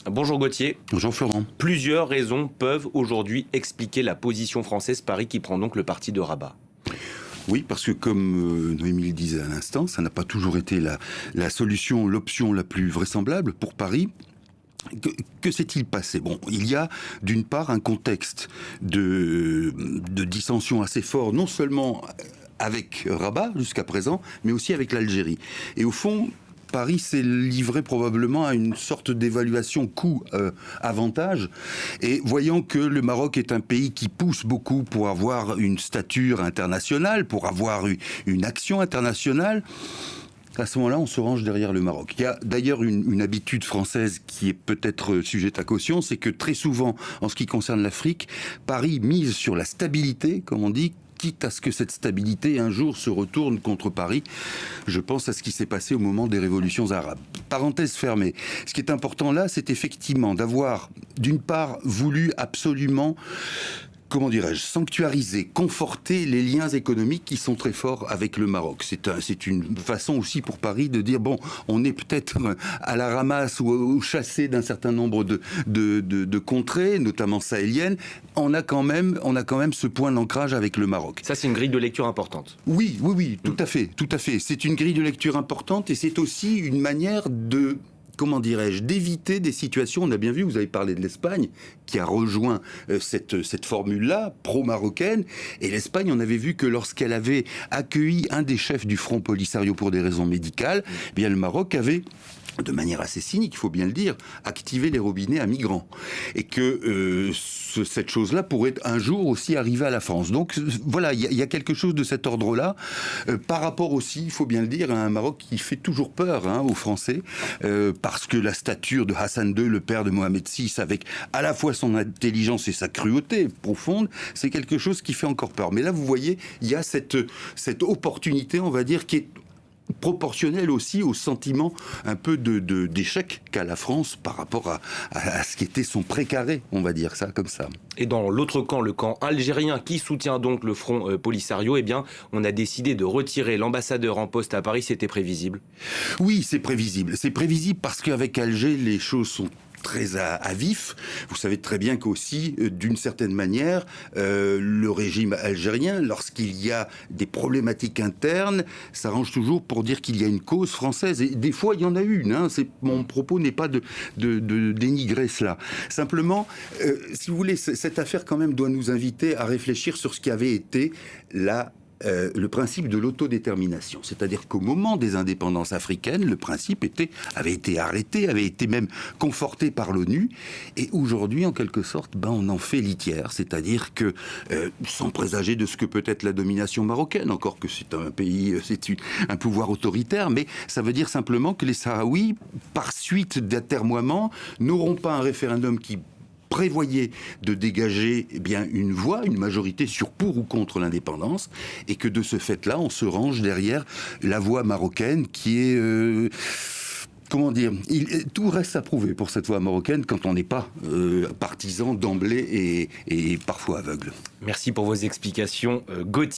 Bonjour Gauthier. Bonjour Florent. Plusieurs raisons peuvent aujourd'hui expliquer la position française, Paris qui prend donc le parti de Rabat. Oui, parce que comme Noémie le disait à l'instant, ça n'a pas toujours été la solution, l'option la plus vraisemblable pour Paris. Que s'est-il passé? Bon, il y a d'une part un contexte de dissension assez fort, non seulement avec Rabat jusqu'à présent, mais aussi avec l'Algérie. Et au fond, Paris s'est livré probablement à une sorte d'évaluation coût-avantage. Et voyant que le Maroc est un pays qui pousse beaucoup pour avoir une stature internationale, pour avoir une action internationale, à ce moment-là, on se range derrière le Maroc. Il y a d'ailleurs une habitude française qui est peut-être sujette à caution, c'est que très souvent, en ce qui concerne l'Afrique, Paris mise sur la stabilité, comme on dit, quitte à ce que cette stabilité un jour se retourne contre Paris. Je pense à ce qui s'est passé au moment des révolutions arabes. Parenthèse fermée. Ce qui est important là, c'est effectivement d'avoir, d'une part, voulu absolument, comment dirais-je, sanctuariser, conforter les liens économiques qui sont très forts avec le Maroc. C'est une façon aussi pour Paris de dire, bon, on est peut-être à la ramasse ou chassé d'un certain nombre de contrées, notamment sahéliennes. On a quand même ce point d'ancrage avec le Maroc. Ça, c'est une grille de lecture importante. Oui, tout à fait. C'est une grille de lecture importante et c'est aussi une manière de, comment dirais-je, d'éviter des situations. On a bien vu, vous avez parlé de l'Espagne, qui a rejoint cette formule-là, pro-marocaine. Et l'Espagne, on avait vu que lorsqu'elle avait accueilli un des chefs du Front Polisario pour des raisons médicales, eh bien le Maroc avait, de manière assez cynique, il faut bien le dire, activé les robinets à migrants. Et que cette chose-là pourrait un jour aussi arriver à la France. Donc voilà, il y a quelque chose de cet ordre-là, par rapport aussi, il faut bien le dire, à un Maroc qui fait toujours peur aux Français, parce que la stature de Hassan II, le père de Mohamed VI, avec à la fois son intelligence et sa cruauté profonde, c'est quelque chose qui fait encore peur. Mais là, vous voyez, il y a cette opportunité, on va dire, qui est proportionnel aussi au sentiment un peu d'échec qu'a la France par rapport à ce qui était son précaré, on va dire ça comme ça. Et dans l'autre camp, le camp algérien qui soutient donc le Front Polisario, eh bien, on a décidé de retirer l'ambassadeur en poste à Paris, c'était prévisible? Oui, c'est prévisible. C'est prévisible parce qu'avec Alger, les choses sont très à vif. Vous savez très bien qu'aussi, d'une certaine manière, le régime algérien, lorsqu'il y a des problématiques internes, s'arrange toujours pour dire qu'il y a une cause française. Et des fois, il y en a une. Mon propos n'est pas de dénigrer cela. Simplement, si vous voulez, cette affaire quand même doit nous inviter à réfléchir sur ce qui avait été le principe de l'autodétermination. C'est-à-dire qu'au moment des indépendances africaines, le principe avait été arrêté, avait été même conforté par l'ONU. Et aujourd'hui, en quelque sorte, on en fait litière. C'est-à-dire que, sans présager de ce que peut être la domination marocaine, encore que c'est un pays, un pouvoir autoritaire, mais ça veut dire simplement que les Sahraouis, par suite d'atermoiements, n'auront pas un référendum qui prévoyait de dégager une voix, une majorité sur pour ou contre l'indépendance, et que de ce fait-là, on se range derrière la voix marocaine qui est... comment dire, tout reste à prouver pour cette voix marocaine quand on n'est pas partisan d'emblée et parfois aveugle. Merci pour vos explications, Gauthier.